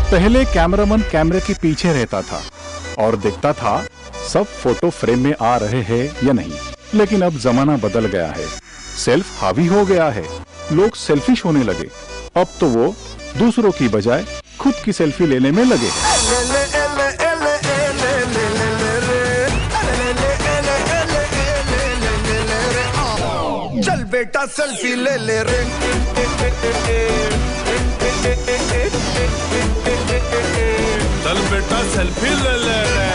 पहले कैमरामैन कैमरे के पीछे रहता था और देखता था सब फोटो फ्रेम में आ रहे हैं या नहीं। लेकिन अब जमाना बदल गया है, सेल्फ हावी हो गया है, लोग सेल्फिश होने लगे। अब तो वो दूसरों की बजाय खुद की सेल्फी लेने में लगे हैं। चल बेटा सेल्फी ले ले रे, चल बेटा सेल्फी ले ले रे।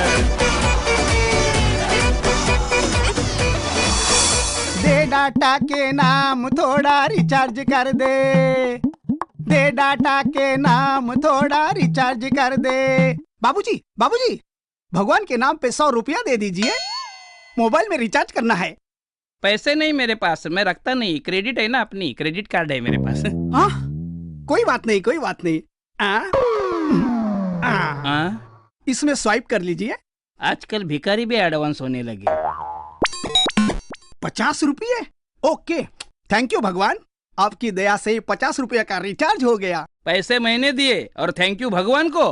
दे डाटा के नाम थोड़ा रिचार्ज कर दे, दे डाटा के नाम थोड़ा रिचार्ज कर दे। बाबूजी बाबूजी, भगवान के नाम पे 100 रुपया दे दीजिए, मोबाइल में रिचार्ज करना है। पैसे नहीं मेरे पास, मैं रखता नहीं, क्रेडिट है ना, अपनी क्रेडिट कार्ड है मेरे पास। हाँ, कोई बात नहीं कोई बात नहीं। इसमें स्वाइप कर लीजिए। आजकल भिखारी भी एडवांस होने लगे। 50 रुपये? ओके, थैंक यू भगवान, आपकी दया से 50 रुपये का रिचार्ज हो गया। पैसे मैंने दिए और थैंक यू भगवान को।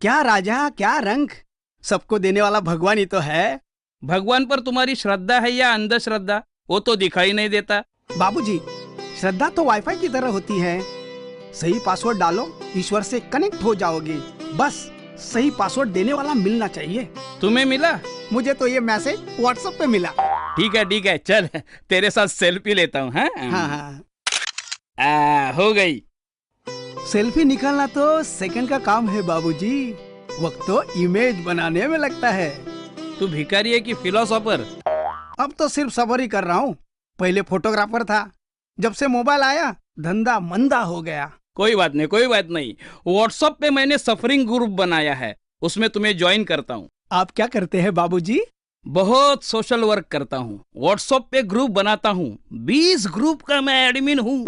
क्या राजा क्या रंग, सबको देने वाला भगवान ही तो है। भगवान पर तुम्हारी श्रद्धा है या अंधश्रद्धा, वो तो दिखाई नहीं देता। बाबूजी, श्रद्धा तो वाईफाई की तरह होती है, सही पासवर्ड डालो, ईश्वर से कनेक्ट हो जाओगे। बस सही पासवर्ड देने वाला मिलना चाहिए। तुम्हें मिला? मुझे तो ये मैसेज व्हाट्सएप पे मिला। ठीक है, चल तेरे साथ सेल्फी लेता हूँ। हाँ, हो गई। सेल्फी निकालना तो सेकंड का काम है बाबूजी, वक्त तो इमेज बनाने में लगता है। तू भिखारी है कि फिलोसोफर? अब तो सिर्फ सबर ही कर रहा हूँ, पहले फोटोग्राफर था, जब से मोबाइल आया धंधा मंदा हो गया। कोई बात नहीं। व्हाट्सएप पे मैंने सफरिंग ग्रुप बनाया है, उसमें तुम्हें ज्वाइन करता हूँ। आप क्या करते हैं बाबूजी? बहुत सोशल वर्क करता हूँ, व्हाट्सएप पे ग्रुप बनाता हूँ, 20 ग्रुप का मैं एडमिन हूँ।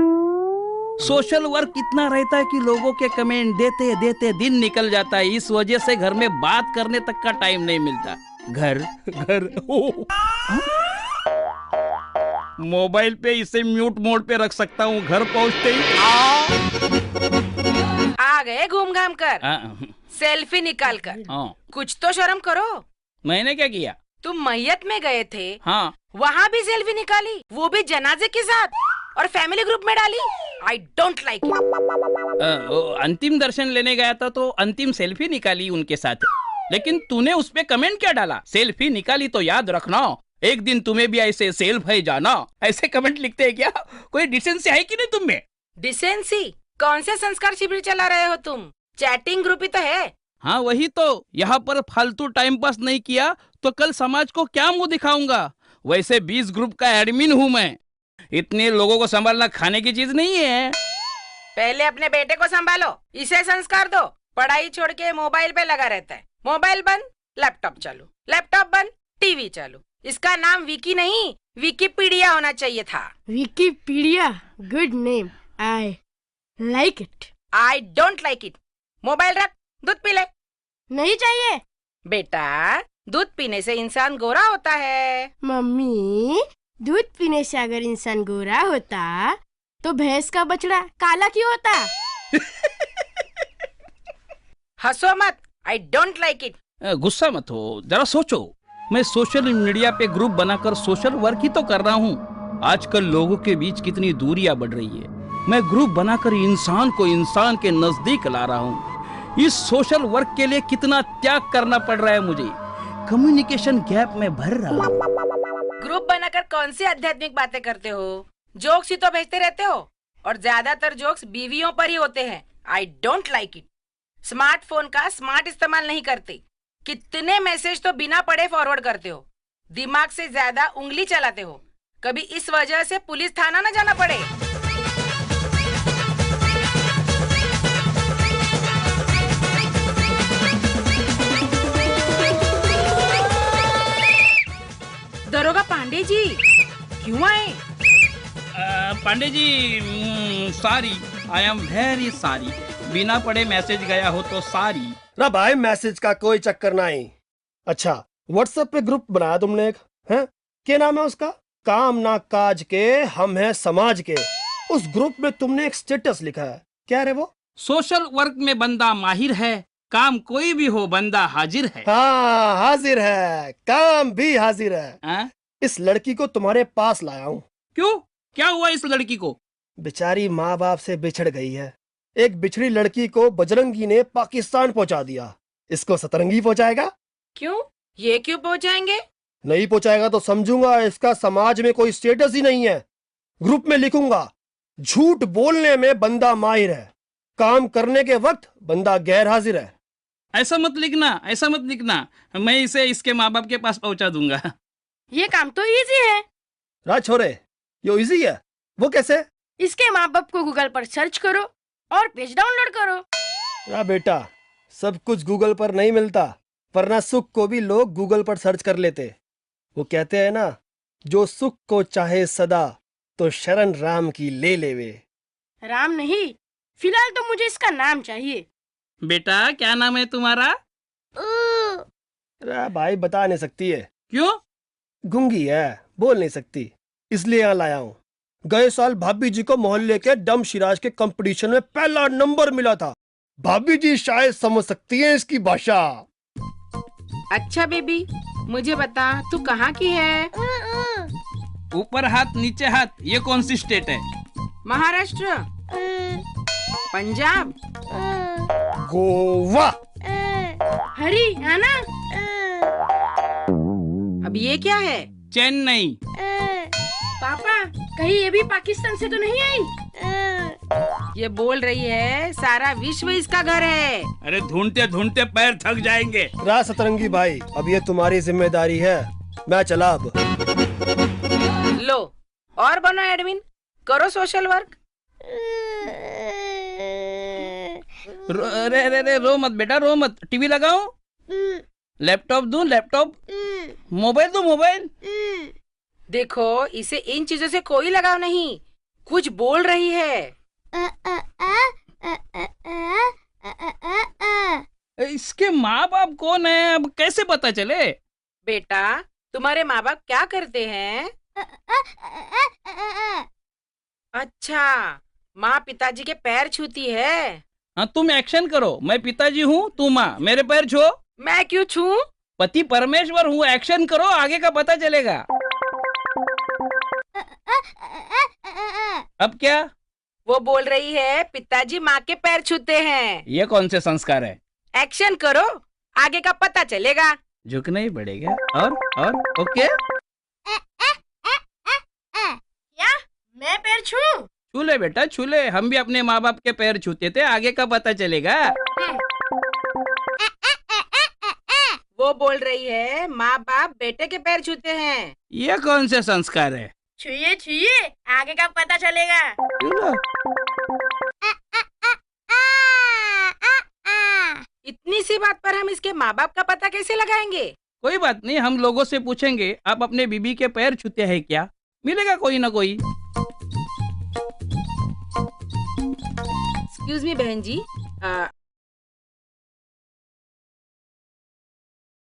सोशल वर्क इतना रहता है कि लोगों के कमेंट देते देते दिन निकल जाता है, इस वजह से घर में बात करने तक का टाइम नहीं मिलता। घर मोबाइल पे इसे म्यूट मोड पे रख सकता हूँ, घर पहुँचते ही आ गए घूम घाम कर, सेल्फी निकाल कर। कुछ तो शर्म करो। मैंने क्या किया? तुम मैयत में गए थे, हाँ, वहाँ भी सेल्फी निकाली, वो भी जनाजे के साथ, और फैमिली ग्रुप में डाली। I don't like it. अंतिम दर्शन लेने गया था तो अंतिम सेल्फी निकाली उनके साथ, लेकिन तूने उस पे कमेंट क्या डाला? सेल्फी निकाली तो याद रखना, एक दिन तुम्हें भी ऐसे सेल्फ है जाना, ऐसे कमेंट लिखते हैं क्या? कोई डिसेंसी है कि नहीं तुम में? डिसेंसी? कौन से संस्कार शिविर चला रहे हो तुम? चैटिंग ग्रुप ही तो है। हाँ वही तो, यहाँ पर फालतू टाइम पास नहीं किया तो कल समाज को क्या मुंह दिखाऊंगा? वैसे 20 ग्रुप का एडमिन हूँ मैं, इतने लोगों को संभालना खाने की चीज नहीं है। पहले अपने बेटे को संभालो, इसे संस्कार दो। पढ़ाई छोड़ के मोबाइल पे लगा रहता है, मोबाइल बंद लैपटॉप चालू, लैपटॉप बंद टीवी चालू। इसका नाम विकी नहीं विकिपीडिया होना चाहिए था। Wikipedia, good name, I like it. I don't like it. Mobile रख, दूध पी ले। नहीं चाहिए बेटा, दूध पीने से इंसान गोरा होता है। मम्मी, दूध पीने से अगर इंसान गोरा होता तो भैंस का बछड़ा काला क्यों होता? हंसो मत, आई डोंट लाइक इट। गुस्सा मत हो, जरा सोचो। मैं सोशल मीडिया पे ग्रुप बनाकर सोशल वर्क ही तो कर रहा हूँ। आजकल लोगों के बीच कितनी दूरियां बढ़ रही है, मैं ग्रुप बनाकर इंसान को इंसान के नजदीक ला रहा हूँ। इस सोशल वर्क के लिए कितना त्याग करना पड़ रहा है मुझे, कम्युनिकेशन गैप में भर रहा हूँ। ग्रुप बनाकर कौन सी आध्यात्मिक बातें करते हो? जोक्स ही तो भेजते रहते हो, और ज्यादातर जोक्स बीवियों पर ही होते हैं। I don't like it. Smartphone का स्मार्ट इस्तेमाल नहीं करते, कितने मैसेज तो बिना पढ़े फॉरवर्ड करते हो, दिमाग से ज्यादा उंगली चलाते हो। कभी इस वजह से पुलिस थाना न जाना पड़े। दरोगा पांडे जी क्यों आए? Pandey ji sorry, I am very sorry, बिना पढ़े मैसेज गया हो तो सॉरी। ना भाई, मैसेज का कोई चक्कर नहीं। अच्छा, व्हाट्सएप पे ग्रुप बनाया तुमने एक, हैं? क्या नाम है उसका? काम ना काज के हम हैं समाज के। उस ग्रुप में तुमने एक स्टेटस लिखा है, क्या है वो? सोशल वर्क में बंदा माहिर है, काम कोई भी हो बंदा हाजिर है। हाँ, हाजिर है, काम भी हाजिर है। हाँ? इस लड़की को तुम्हारे पास लाया हूँ। क्यों, क्या हुआ इस लड़की को? बेचारी माँ बाप से बिछड़ गई है। एक बिछड़ी लड़की को बजरंगी ने पाकिस्तान पहुंचा दिया, इसको सतरंगी पहुंचाएगा। क्यों, ये क्यों पहुंचाएंगे? नहीं पहुंचाएगा तो समझूंगा इसका समाज में कोई स्टेटस ही नहीं है। ग्रुप में लिखूंगा, झूठ बोलने में बंदा माहिर है, काम करने के वक्त बंदा गैर हाजिर है। ऐसा मत लिखना, ऐसा मत लिखना, मैं इसे इसके माँ बाप के पास पहुंचा दूंगा। ये काम तो इजी है। राज छोरे, ये इजी है। वो कैसे? इसके माँ बाप को गूगल पर सर्च करो और पेज डाउनलोड करो। बेटा, सब कुछ गूगल पर नहीं मिलता, वरना सुख को भी लोग गूगल पर सर्च कर लेते। वो कहते हैं ना, जो सुख को चाहे सदा तो शरण राम की ले लेवे। राम नहीं, फिलहाल तो मुझे इसका नाम चाहिए। बेटा क्या नाम है तुम्हारा? भाई बता नहीं सकती है। क्यों? गूंगी है, बोल नहीं सकती, इसलिए यहाँ लाया हूँ। गए साल भाभी जी को मोहल्ले के डम शिराज के कंपटीशन में पहला नंबर मिला था। भाभी जी शायद समझ सकती हैं इसकी भाषा। अच्छा बेबी, मुझे बता तू कहाँ की है? ऊपर हाथ नीचे हाथ, ये कौन सी स्टेट है? महाराष्ट्र, पंजाब, गोवा, हरियाणा। अब ये क्या है? चेन्नई। पापा, कहीं ये भी पाकिस्तान से तो नहीं आई? ये बोल रही है सारा विश्व इसका घर है। अरे ढूंढते ढूंढते पैर थक जाएंगे। राज सतरंगी भाई, अब ये तुम्हारी जिम्मेदारी है, मैं चला अब। लो, और बनो एडमिन, करो सोशल वर्क। रे रो मत बेटा, रो मत। टीवी लगाओ, लैपटॉप दूं, लैपटॉप, मोबाइल दूं, मोबाइल। देखो, इसे इन चीजों से कोई लगाव नहीं, कुछ बोल रही है। इसके माँ बाप कौन है, अब कैसे पता चले? बेटा, तुम्हारे माँ बाप क्या करते हैं? अच्छा, माँ पिताजी के पैर छूती है। हाँ, तुम एक्शन करो। मैं पिताजी हूँ, तू माँ, मेरे पैर छू। मैं क्यों छू? पति परमेश्वर हूँ, एक्शन करो, आगे का पता चलेगा। अब क्या? वो बोल रही है पिताजी माँ के पैर छूते हैं। ये कौन से संस्कार है? एक्शन करो, आगे का पता चलेगा। झुकना ही पड़ेगा। और ओके। क्या मैं पैर छू? छू ले बेटा, छू ले। हम भी अपने माँ बाप के पैर छूते थे, आगे का पता चलेगा। वो बोल रही है माँ बाप बेटे के पैर छूते हैं। ये कौन से संस्कार है? छुइए छुइए, आगे का पता चलेगा। इतनी सी बात पर हम इसके माँ बाप का पता कैसे लगाएंगे? कोई बात नहीं, हम लोगों से पूछेंगे, आप अपने बीबी के पैर छूते हैं क्या? मिलेगा कोई ना कोई। एक्सक्यूज मी बहन जी,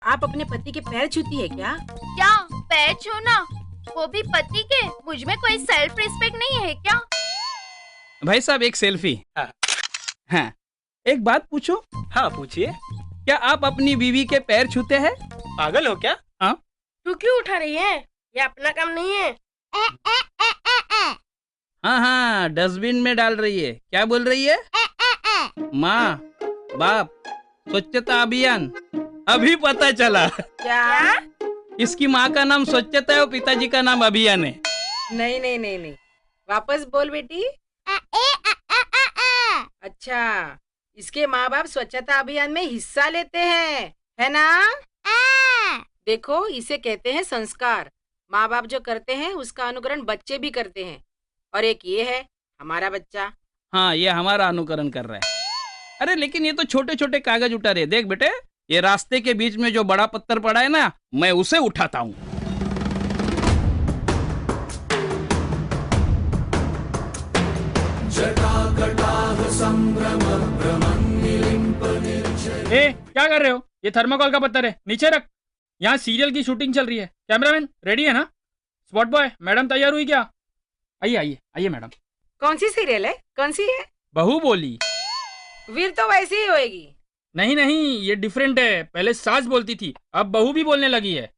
आप अपने पति के पैर छूती है क्या? क्या पैर छूना, वो भी पति के? मुझ में कोई सेल्फ रिस्पेक्ट नहीं है क्या? भाई साहब, एक सेल्फी। हाँ, एक बात पूछूं? हाँ पूछिए। क्या आप अपनी बीवी के पैर छूते हैं? पागल हो क्या? हाँ। तू क्यों उठा रही है? ये अपना काम नहीं है। हाँ, डस्टबिन में डाल रही है। क्या बोल रही है? माँ बाप स्वच्छता अभियान। अभी पता चला। क्या? इसकी माँ का नाम स्वच्छता है और पिताजी का नाम अभियान है। नहीं नहीं नहीं नहीं, वापस बोल बेटी। अच्छा, इसके माँ बाप स्वच्छता अभियान में हिस्सा लेते हैं, है ना? देखो, इसे कहते हैं संस्कार। माँ बाप जो करते हैं उसका अनुकरण बच्चे भी करते हैं। और एक ये है हमारा बच्चा। हाँ, ये हमारा अनुकरण कर रहा है। अरे लेकिन ये तो छोटे छोटे कागज उठा रहे। देख बेटे, ये रास्ते के बीच में जो बड़ा पत्थर पड़ा है ना, मैं उसे उठाता हूँ। क्या कर रहे हो? ये थर्माकोल का पत्थर है, नीचे रख। यहाँ सीरियल की शूटिंग चल रही है। कैमरामैन रेडी है ना? स्पॉट बॉय, मैडम तैयार हुई क्या? आइए आइए आइए मैडम। कौन सी सीरियल है? कौन सी है? बहू बोली। फिर तो वैसी ही होएगी। नहीं नहीं, ये डिफरेंट है। पहले सास बोलती थी, अब बहू भी बोलने लगी है।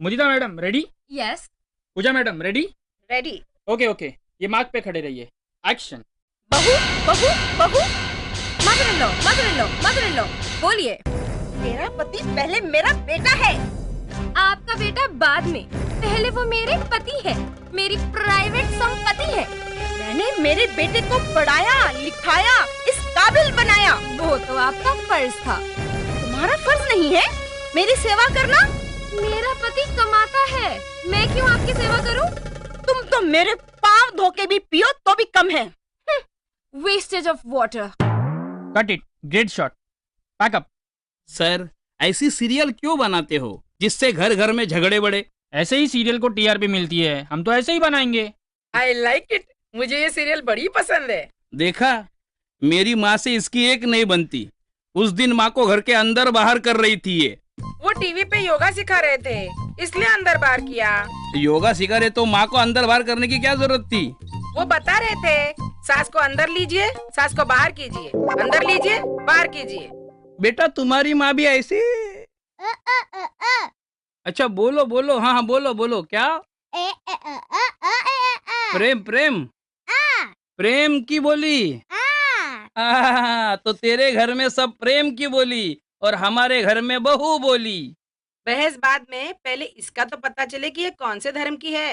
Mudita madam ready? Yes. Pooja madam ready? Ready. Okay okay, ये मार्क पे खड़े रहिए। एक्शन। बहू बहू बहू, मदर इन लॉ बोलिए। मेरा पति पहले मेरा बेटा है। आपका बेटा बाद में, पहले वो मेरे पति है, मेरी प्राइवेट संपत्ति है। मैंने मेरे बेटे को पढ़ाया लिखाया, इस काबिल बनाया। वो तो आपका फर्ज था। तुम्हारा फर्ज नहीं है मेरी सेवा करना? मेरा पति कमाता है, मैं क्यों आपकी सेवा करूं? तुम तो मेरे पाँव धो के भी पियो तो भी कम है। Wastage of water. Cut it, great shot, pack up. Sir, ऐसी सीरियल क्यों बनाते हो जिससे घर घर में झगड़े बढ़े? ऐसे ही सीरियल को टीआरपी मिलती है, हम तो ऐसे ही बनाएंगे। आई लाइक इट, मुझे ये सीरियल बड़ी पसंद है। देखा, मेरी माँ से इसकी एक नहीं बनती। उस दिन माँ को घर के अंदर बाहर कर रही थी ये। वो टीवी पे योगा सिखा रहे थे, इसलिए अंदर बाहर किया। योगा सिखा रहे तो माँ को अंदर बाहर करने की क्या जरूरत थी? वो बता रहे थे, सास को अंदर लीजिए, सास को बाहर कीजिए, अंदर लीजिए, बाहर कीजिए। बेटा, तुम्हारी माँ भी ऐसी? अच्छा, बोलो बोलो, हाँ हाँ बोलो बोलो। क्या? प्रेम प्रेम प्रेम की बोली। तो तेरे घर में सब प्रेम की बोली और हमारे घर में बहू बोली। बहस बाद में, पहले इसका तो पता चले कि ये कौन से धर्म की है।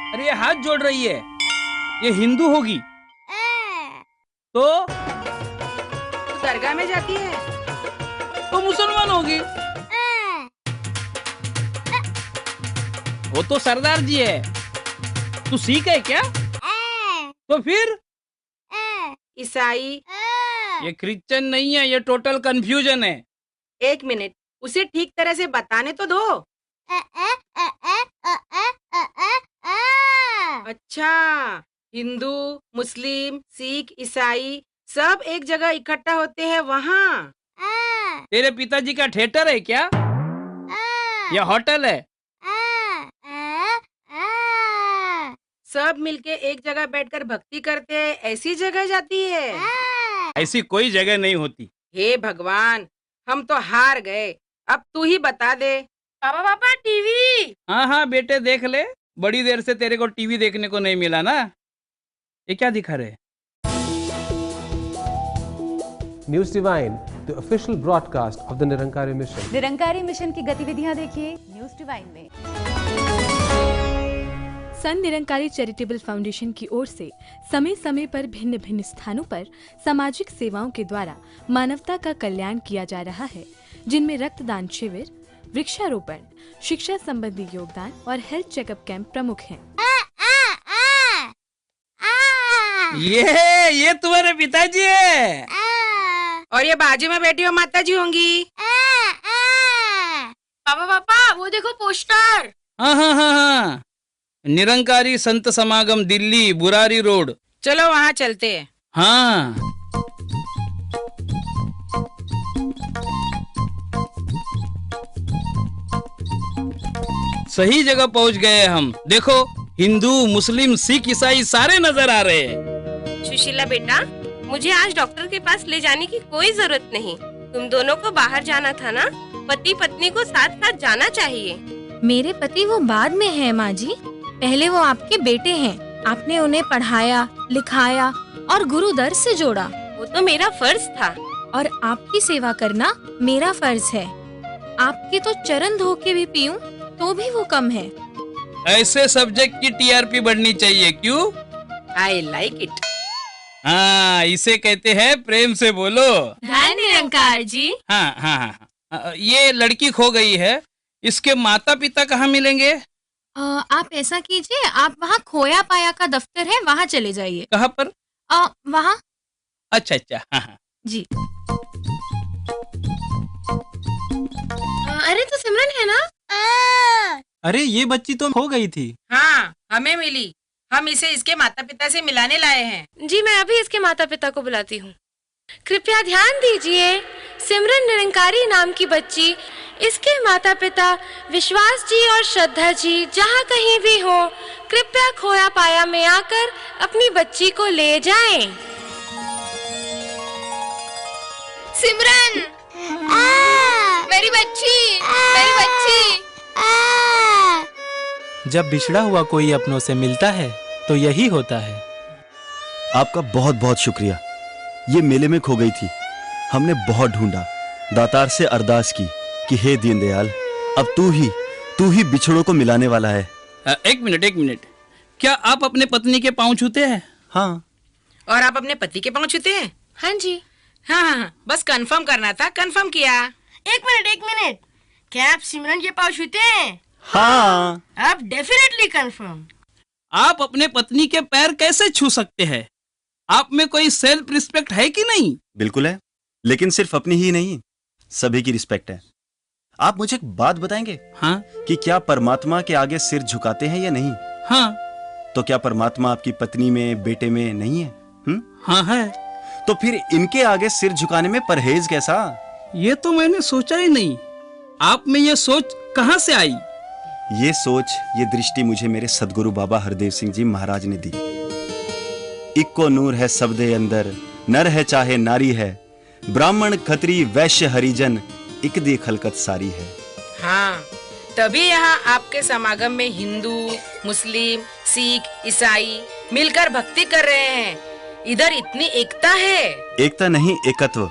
अरे ये हाथ जोड़ रही है, ये हिंदू होगी। तो दरगाह में जाती है तो मुसलमान होगी। वो तो सरदार जी है, तू सिख है क्या? तो फिर ईसाई। ये क्रिश्चियन नहीं है, ये टोटल कंफ्यूजन है। एक मिनट, उसे ठीक तरह से बताने तो दो। अच्छा, हिंदू, मुस्लिम, सिख, ईसाई सब एक जगह इकट्ठा होते हैं वहाँ। तेरे पिताजी का थिएटर है क्या? या होटल है? सब मिलके एक जगह बैठकर भक्ति करते हैं, ऐसी जगह जाती है? ऐसी कोई जगह नहीं होती। हे भगवान, हम तो हार गए, अब तू ही बता दे। पापा टीवी। हाँ हाँ बेटे, देख ले। बड़ी देर से तेरे को टीवी देखने को नहीं मिला ना। ये क्या दिखा रहे? News divine, the official broadcast of the Nirankari mission. Nirankari mission की गतिविधियां देखिए न्यूज डिवाइन में। सन निरंकारी चैरिटेबल फाउंडेशन की ओर से समय समय पर भिन्न भिन्न स्थानों पर सामाजिक सेवाओं के द्वारा मानवता का कल्याण किया जा रहा है, जिनमें रक्तदान शिविर, वृक्षारोपण, शिक्षा संबंधी योगदान और हेल्थ चेकअप कैंप प्रमुख हैं। ये तुम्हारे पिताजी है। और ये बाजू में बैठी हो माता जी होंगी। पापा वो देखो पोस्टर। हाँ हाँ हाँ हाँ, निरंकारी संत समागम दिल्ली, बुरारी रोड। चलो वहाँ चलते हैं। हाँ, सही जगह पहुँच गए हम। देखो, हिंदू, मुस्लिम, सिख, ईसाई सारे नजर आ रहे हैं। सुशीला बेटा, मुझे आज डॉक्टर के पास ले जाने की कोई जरूरत नहीं। तुम दोनों को बाहर जाना था ना, पति पत्नी को साथ साथ जाना चाहिए। मेरे पति वो बाद में है माँ जी, पहले वो आपके बेटे हैं। आपने उन्हें पढ़ाया, लिखाया और गुरु दर से जोड़ा। वो तो मेरा फर्ज था। और आपकी सेवा करना मेरा फर्ज है। आपके तो चरण धो के भी पीऊं तो भी वो कम है। ऐसे सब्जेक्ट की टीआरपी बढ़नी चाहिए, क्यों? आई लाइक इट। हाँ, इसे कहते हैं प्रेम से बोलो। धन्य निरंकार जी। हाँ हाँ हाँ, ये लड़की खो गई है, इसके माता पिता कहाँ मिलेंगे? आप ऐसा कीजिए, आप वहाँ खोया पाया का दफ्तर है, वहाँ चले जाइए। कहाँ पर? वहाँ। अच्छा अच्छा, हाँ हाँ जी। अरे तो सिमरन है ना? अरे ये बच्ची तो खो गई थी। हाँ, हमें मिली। हम इसे इसके माता पिता से मिलाने लाए हैं। जी, मैं अभी इसके माता पिता को बुलाती हूँ। कृपया ध्यान दीजिए, सिमरन निरंकारी नाम की बच्ची इसके माता पिता विश्वास जी और श्रद्धा जी जहाँ कहीं भी हो, कृपया खोया पाया में आकर अपनी बच्ची को ले जाएं। सिमरन, मेरी बच्ची, मेरी बच्ची। जब बिछड़ा हुआ कोई अपनों से मिलता है तो यही होता है। आपका बहुत बहुत शुक्रिया। ये मेले में खो गई थी, हमने बहुत ढूंढा, दातार से अरदास की कि हे दीनदयाल, अब तू ही बिछड़ों को मिलाने वाला है। एक मिनट, क्या आप अपने पत्नी के पांव छूते हैं? हाँ। और आप अपने पति के पांव छूते हैं? हाँ जी। हाँ, बस कंफर्म करना था, कंफर्म किया। एक मिनट, क्या आप सिमरन के पाँव छूते हैं? हाँ। आप डेफिनेटली कंफर्म। आप अपने पत्नी के पैर कैसे छू सकते हैं? आप में कोई सेल्फ रिस्पेक्ट है कि नहीं? बिल्कुल है, लेकिन सिर्फ अपनी ही नहीं, सभी की रिस्पेक्ट है। आप मुझे एक बात बताएंगे? हाँ? कि क्या परमात्मा के आगे सिर झुकाते हैं या नहीं? हाँ। तो क्या परमात्मा आपकी पत्नी में, बेटे में नहीं है? हाँ है। तो फिर इनके आगे सिर झुकाने में परहेज कैसा? ये तो मैंने सोचा ही नहीं। आप में ये सोच कहाँ से आई? ये सोच, ये दृष्टि मुझे मेरे सदगुरु बाबा हरदेव सिंह जी महाराज ने दी। इक्को नूर है सबदे अंदर, नर है चाहे नारी है, ब्राह्मण खत्री वैश्य हरिजन, इक दी खलकत सारी है। हाँ, तभी यहाँ आपके समागम में हिंदू, मुस्लिम, सिख, ईसाई मिलकर भक्ति कर रहे हैं। इधर इतनी एकता है। एकता नहीं, एकत्व।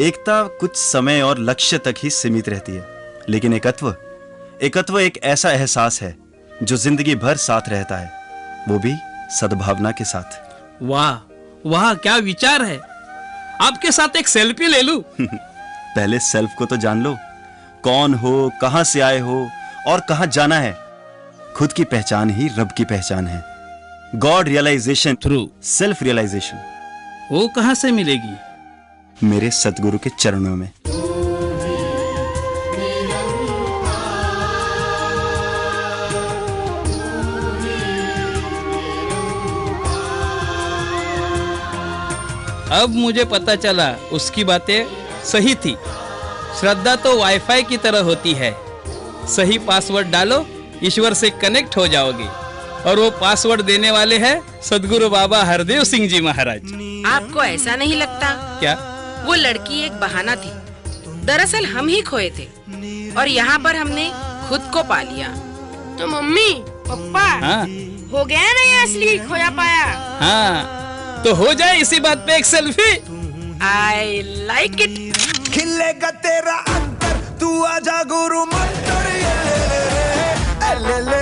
एकता कुछ समय और लक्ष्य तक ही सीमित रहती है, लेकिन एकत्व एक ऐसा एहसास है जो जिंदगी भर साथ रहता है, वो भी सद्भावना के साथ। वाह वाह, क्या विचार है। आपके साथ एक सेल्फी ले लूं? पहले सेल्फ को तो जान लो, कौन हो, कहां से आए हो और कहां जाना है। खुद की पहचान ही रब की पहचान है। God realization through self realization. वो कहां से मिलेगी? मेरे सतगुरु के चरणों में। अब मुझे पता चला उसकी बातें सही थी। श्रद्धा तो वाईफाई की तरह होती है, सही पासवर्ड डालो, ईश्वर से कनेक्ट हो जाओगे। और वो पासवर्ड देने वाले हैं सदगुरु बाबा हरदेव सिंह जी महाराज। आपको ऐसा नहीं लगता? क्या? वो लड़की एक बहाना थी, दरअसल हम ही खोए थे और यहाँ पर हमने खुद को पा लिया। तो मम्मी पापा, हाँ? हो गया ना ये असली खोया पाया? हाँ, तो हो जाए इसी बात पे एक सेल्फी। I like it. खिलेगा तेरा अंतर, तू आजा गुरु मंत्र, ले ले ले ले ले ले।